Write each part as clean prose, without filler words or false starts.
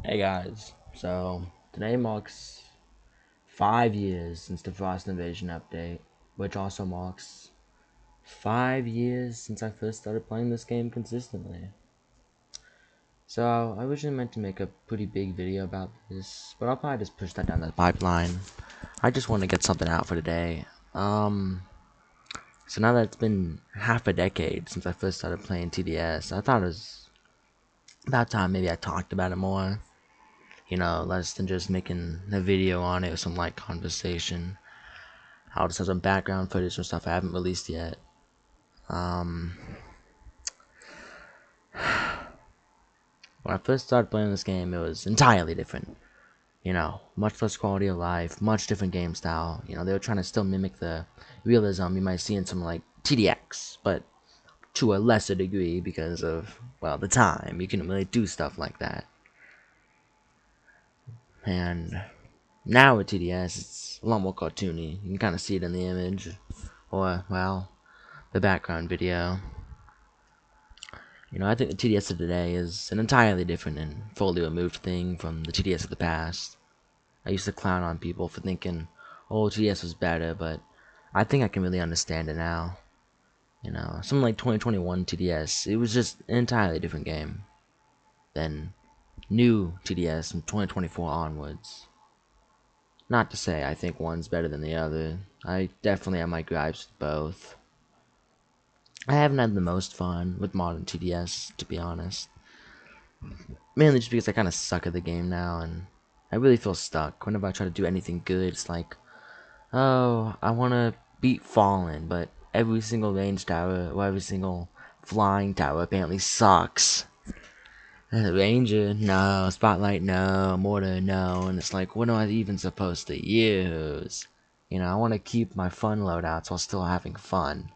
Hey guys, so today marks 5 years since the Frost Invasion update, which also marks 5 years since I first started playing this game consistently. So I originally meant to make a pretty big video about this, but I'll probably just push that down the pipeline. I just want to get something out for today. So now that it's been half a decade since I first started playing TDS, I thought it was about time maybe I talked about it more. Less than just making a video on it with some light conversation. I'll just have some background footage and stuff I haven't released yet. When I first started playing this game, it was entirely different. Much less quality of life, much different game style. They were trying to still mimic the realism you might see in some like TDX, but to a lesser degree because of, well, the time. You couldn't really do stuff like that. And now with TDS, it's a lot more cartoony. You can kind of see it in the image, or, well, the background video. I think the TDS of today is an entirely different and fully removed thing from the TDS of the past. I used to clown on people for thinking, oh, TDS was better, but I think I can really understand it now. Something like 2021 TDS, it was just an entirely different game than new TDS from 2024 onwards. Not to say I think one's better than the other. I definitely have my gripes with both. I haven't had the most fun with modern TDS, to be honest. Mainly just because I kind of suck at the game now, and I really feel stuck. Whenever I try to do anything good, it's like, oh, I want to beat Fallen, but every single range tower, or every single flying tower apparently sucks. Ranger, no. Spotlight, no. Mortar, no. And it's like, what am I even supposed to use? I want to keep my fun loadouts while still having fun.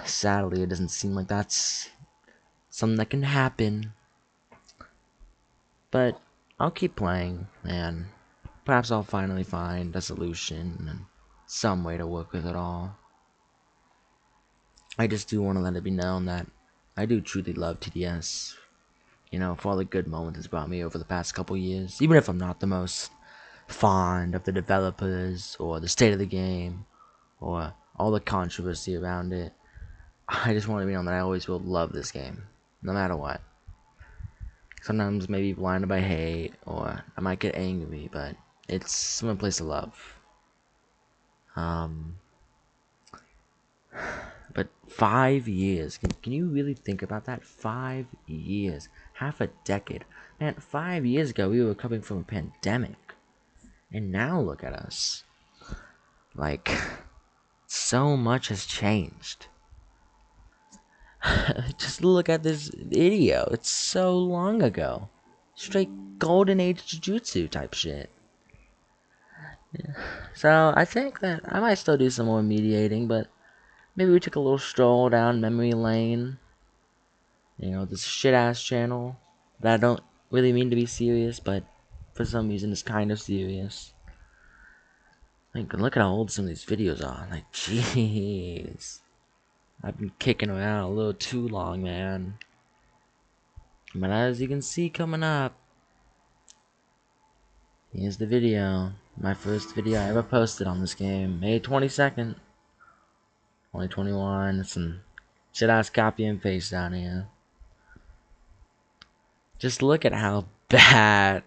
Sadly, it doesn't seem like that's something that can happen. But I'll keep playing, and perhaps I'll finally find a solution and some way to work with it all. I just do want to let it be known that I do truly love TDS. For all the good moments it's brought me over the past couple years. Even if I'm not the most fond of the developers, or the state of the game, or all the controversy around it, I just want to be known that I always will love this game, no matter what. Sometimes maybe blinded by hate, or I might get angry, but it's from a place of love. But 5 years, can you really think about that? 5 years, half a decade. Man, 5 years ago we were coming from a pandemic, and now look at us. Like, so much has changed. Just look at this video. It's so long ago. Straight golden age jujutsu type shit. Yeah. So I think that I might still do some more mediating, but maybe we took a little stroll down memory lane. This shit ass channel that I don't really mean to be serious, but for some reason it's kind of serious. Like, look at how old some of these videos are. Like, jeez. I've been kicking around a little too long, man. But as you can see coming up, here's the video. My first video I ever posted on this game. May 22nd. 2021. Some shit-ass copy and paste down here. Just look at how bad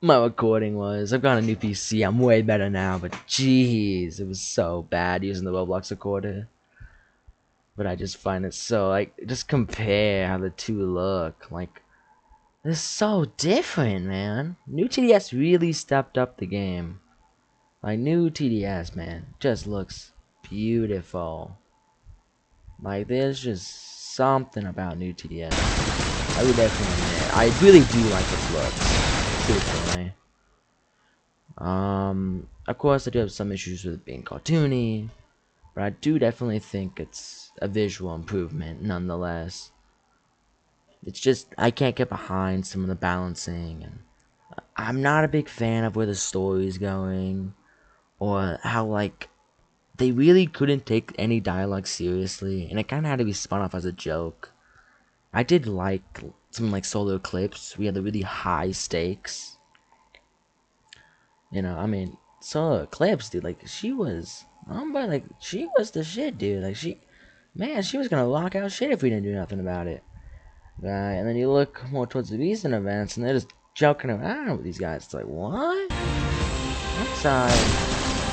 my recording was. I've got a new PC. I'm way better now, but jeez, it was so bad using the Roblox recorder. But I just find it so, like, just compare how the two look. Like, they're so different, man. New TDS really stepped up the game. Like, new TDS, man, just looks beautiful. Like, there's just something about new TDS. I would definitely admit. I really do like its looks, truthfully. Of course, I do have some issues with it being cartoony, but I do definitely think it's a visual improvement, nonetheless. It's just, I can't get behind some of the balancing, and I'm not a big fan of where the story's going, or how, like, they really couldn't take any dialogue seriously, and it kind of had to be spun off as a joke. I did like something like solo clips. We had the really high stakes. You know, I mean, solo clips, dude. Like she was, she was the shit, dude. Like man, she was gonna lock out shit if we didn't do nothing about it. Right, and then you look more towards the recent events, and they're just joking around with these guys. It's like, what? I'm sorry.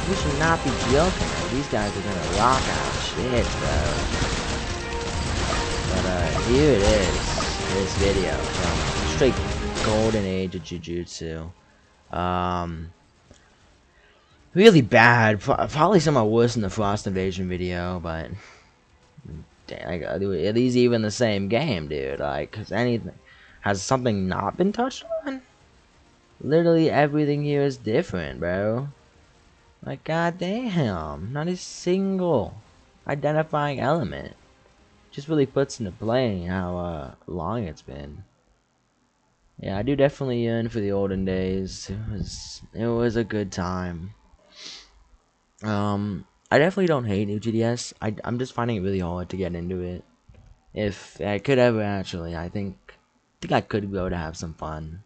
We should not be joking. Like, these guys are gonna lock out shit, bro. But here it is. This video from straight golden age of Jujutsu. Really bad. Probably somewhat worse than the Frost Invasion video, but dang, are these even the same game, dude? Like, has something not been touched on? Literally everything here is different, bro. Like, goddamn, not a single identifying element. Just really puts into play how long it's been. Yeah, I do definitely yearn for the olden days. It was a good time. I definitely don't hate new TDS. I'm just finding it really hard to get into it. If I could ever actually, I think I could go to have some fun.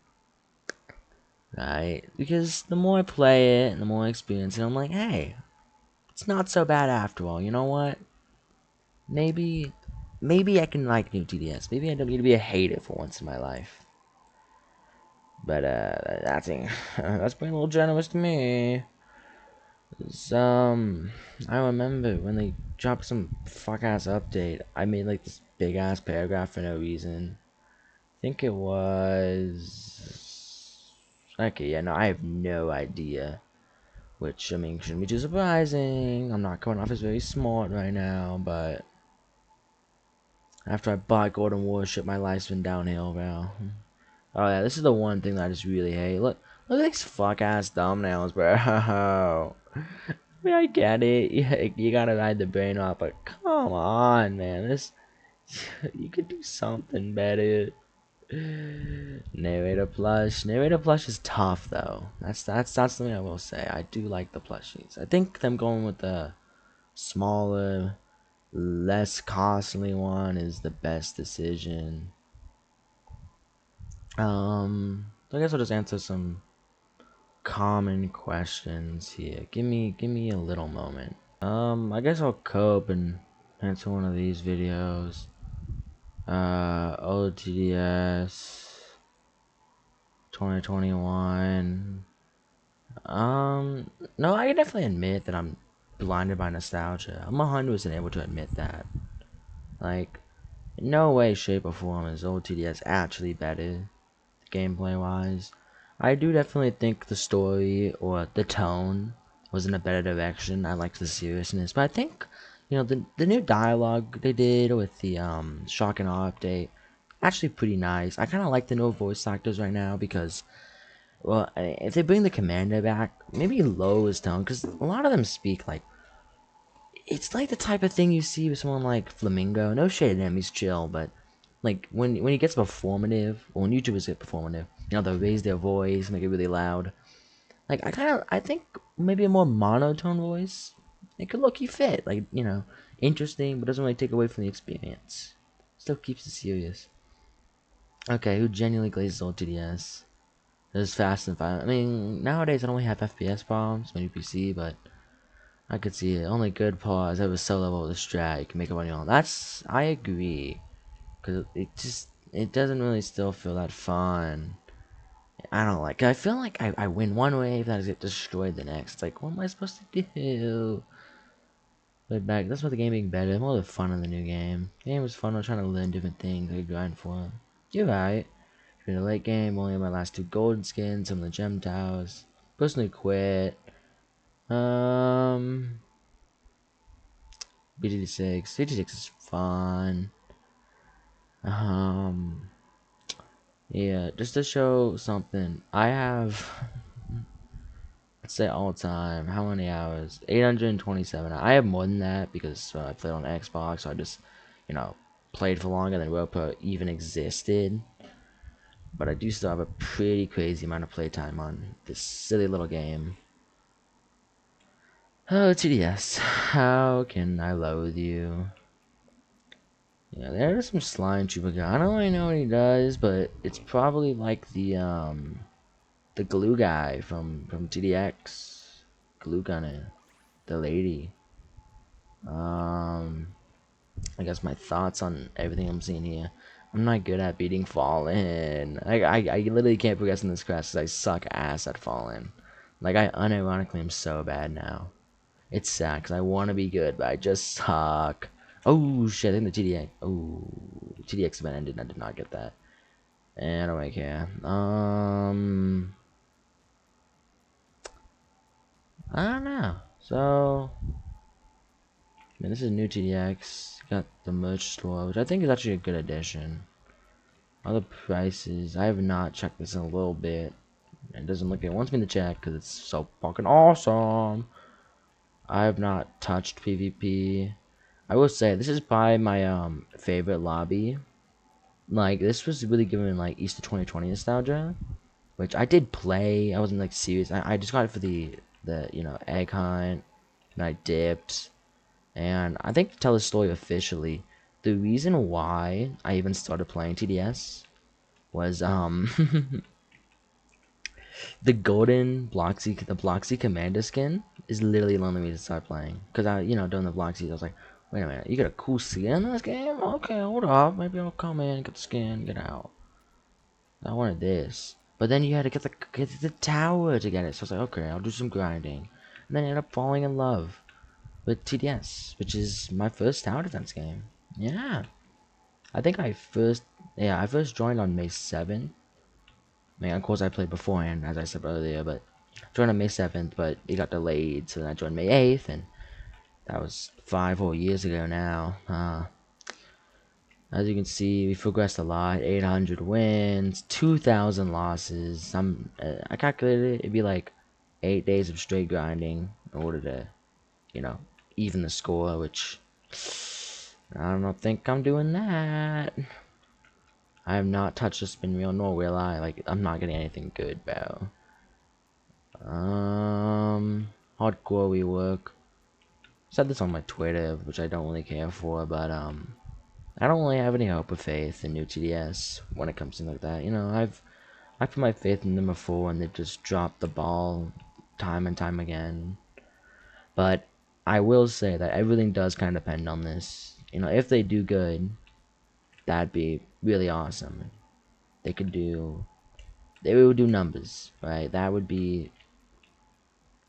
Right? Because the more I play it, and the more I experience it, I'm like, hey, it's not so bad after all. You know what? Maybe I can like new TDS. Maybe I don't need to be a hater for once in my life. But that's being a little generous to me. I remember when they dropped some fuck ass update. I made like this big ass paragraph for no reason. I think it was okay. Yeah, no, I have no idea. Which I mean shouldn't be too surprising. I'm not coming off as very smart right now, but after I bought Golden Warship, my life's been downhill, bro. Oh yeah, this is the one thing that I just really hate. Look at these fuck ass thumbnails, bro. I mean, I get it. You gotta ride the brain off, but come on, man. You could do something better. Narrator plush. Narrator plush is tough though. That's something I will say. I do like the plushies. I think them going with the smaller, less costly one is the best decision. So I guess I'll just answer some common questions here. Give me a little moment. I guess I'll cope and answer one of these videos. OTDS 2021. No, I can definitely admit that I'm blinded by nostalgia. I'm 100% able to admit that. Like, in no way, shape, or form is OTDS actually better, gameplay wise. I do definitely think the story or the tone was in a better direction. I liked the seriousness, but I think the new dialogue they did with the shock and awe update actually pretty nice. I kind of like the new voice actors right now because, well, if they bring the commander back, maybe lower his tone because a lot of them speak like it's like the type of thing you see with someone like Flamingo. No shade at him, he's chill, but like when he gets performative, or when YouTubers get performative, they'll raise their voice, make it really loud. Like I think maybe a more monotone voice, it could look you fit, like interesting, but doesn't really take away from the experience. Still keeps it serious. Okay, who genuinely glazes old TDS? This is fast and violent. I mean, nowadays I don't really have FPS problems, maybe PC, but I could see it. Only good pause. That was so level with a strat. You can make it on your own. I agree. Because it doesn't really still feel that fun. I don't like it. I feel like I win one wave, then I get destroyed the next. It's like, what am I supposed to do? But that's what the game being better. More the fun of the new game. The game was fun. I was trying to learn different things. I could grind for it. You're right. If you're in a late game, only my last 2 golden skins, some of the gem towers. Personally quit. BGD6. BGD6 is fun. Yeah, just to show something. I have, let's say all time, how many hours? 827. I have more than that because I played on Xbox, so I just, played for longer than Ropo even existed. But I do still have a pretty crazy amount of playtime on this silly little game. Oh, TDS. How can I loathe you? Yeah, there's some slime trooper guy. I don't really know what he does, but it's probably like the glue guy from TDX. Glue gunner. The lady. Um I guess my thoughts on everything I'm seeing here. I'm not good at beating Fallen. I literally can't progress in this class because I suck ass at Fallen. Like, I unironically am so bad now. It's sad because I want to be good, but I just suck. Oh, shit, I think the TDX... Oh, TDX event ended. I did not get that. And I don't really care. I don't know. So... Man, this is new TDX. Got the merch store, which I think is actually a good addition. Other prices, I have not checked this in a little bit. It doesn't look like it wants me to check because it's so fucking awesome. I have not touched PvP. I will say this is probably my favorite lobby. Like, this was really giving like Easter 2020 nostalgia, which I did play. I wasn't like serious. I just got it for the egg hunt, and I dipped. And I think, to tell the story officially, the reason why I even started playing TDS was the golden the Bloxy Commander skin is literally allowing me to start playing. Cause during the Bloxy, I was like, wait a minute, you got a cool skin in this game? Okay, hold up, maybe I'll come in, get the skin, get out. I wanted this, but then you had to get the tower to get it. So I was like, okay, I'll do some grinding, and then I ended up falling in love with TDS, which is my first tower defense game. Yeah, I think I first joined on May 7th. I mean, of course, I played beforehand, as I said earlier, but I joined on May 7th, but it got delayed, so then I joined May 8th, and that was 5 whole years ago now. As you can see, we progressed a lot. 800 wins, 2,000 losses. I calculated it'd be like 8 days of straight grinding in order to, you know, even the score, which I don't think I'm doing that. I have not touched a spin wheel, nor will I. Like, I'm not getting anything good, bro. Hardcore rework. Said this on my Twitter, which I don't really care for, but I don't really have any hope or faith in new TDS when it comes to like that. I put my faith in them before, and they just dropped the ball time and time again. But I will say that everything does kind of depend on this. If they do good, that'd be really awesome. They would do numbers, right? That would be.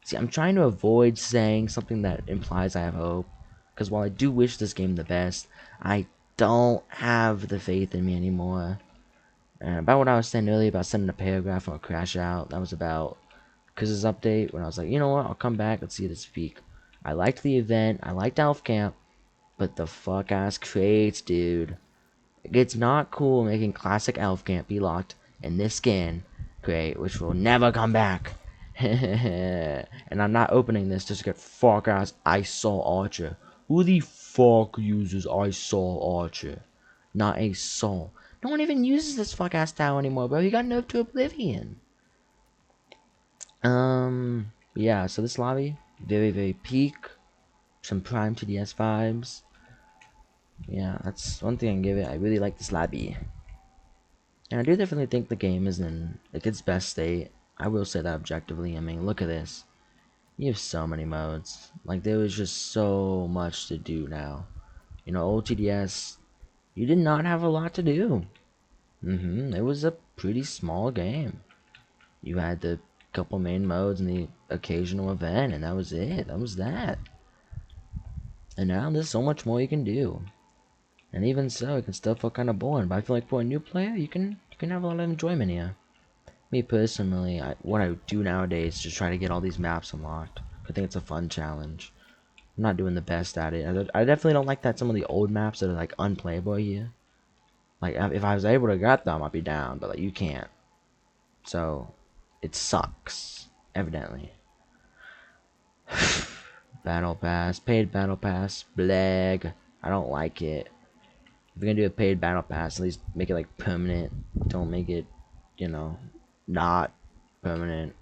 See, I'm trying to avoid saying something that implies I have hope, because while I do wish this game the best, I don't have the faith in me anymore. And about what I was saying earlier about sending a paragraph or a crash out, that was about Chris's update, when I was like, you know what, I'll come back, let's see this week. I liked the event, I liked Elf Camp, but the fuck ass crates, dude. It's not cool making classic Elf Camp be locked in this skin crate, which will never come back. And I'm not opening this just to get fuck ass I saw Archer. Who the fuck uses I saw Archer? Not a soul. No one even uses this fuck ass tower anymore, bro. He got nerfed to oblivion. Yeah, so this lobby, very, very peak. Some prime TDS vibes. Yeah, that's one thing I can give it. I really like this lobby. And I do definitely think the game is in like its best state. I will say that objectively. I mean, look at this. You have so many modes. Like, there was just so much to do now. Old TDS, you did not have a lot to do. It was a pretty small game. You had the couple main modes and the occasional event, and that was it. That was that. And now there's so much more you can do. And even so, it can still feel kind of boring. But I feel like for a new player, you can have a lot of enjoyment here. Me personally, what I do nowadays is just try to get all these maps unlocked. I think it's a fun challenge. I'm not doing the best at it. I definitely don't like that some of the old maps that are like unplayable here. Like, if I was able to get them, I'd be down. But like, you can't. So, it sucks. Evidently. Battle pass, paid battle pass, blag. I don't like it. If you're gonna do a paid battle pass, at least make it like permanent. Don't make it, not permanent.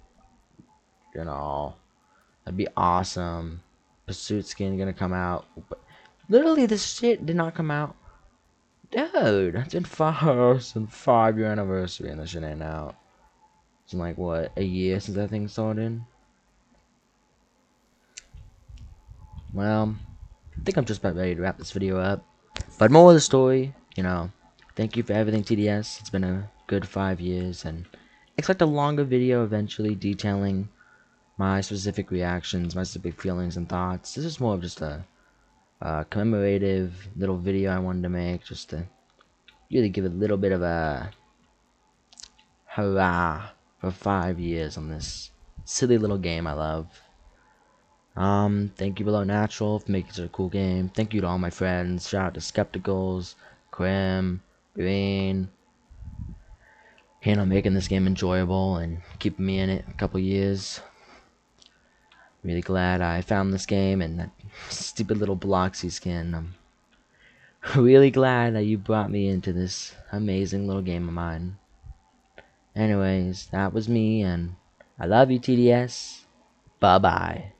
That'd be awesome. Pursuit skin gonna come out. But literally, this shit did not come out Dude, that's in 5-year anniversary and this shit ain't out. It's been like, what, a year since that thing started? Well, I think I'm just about ready to wrap this video up. But more of the story, thank you for everything, TDS. It's been a good 5 years, and expect a longer video eventually detailing my specific reactions, my specific feelings and thoughts. This is more of just a commemorative little video I wanted to make, just to really give a little bit of a hurrah for 5 years on this silly little game I love. Thank you Below Natural for making such a cool game. Thank you to all my friends. Shout out to Skepticals, Krim, Green, making this game enjoyable and keeping me in it a couple years. Really glad I found this game and that stupid little Bloxy skin. I'm really glad that you brought me into this amazing little game of mine. Anyways, that was me, and I love you, TDS. Bye-bye.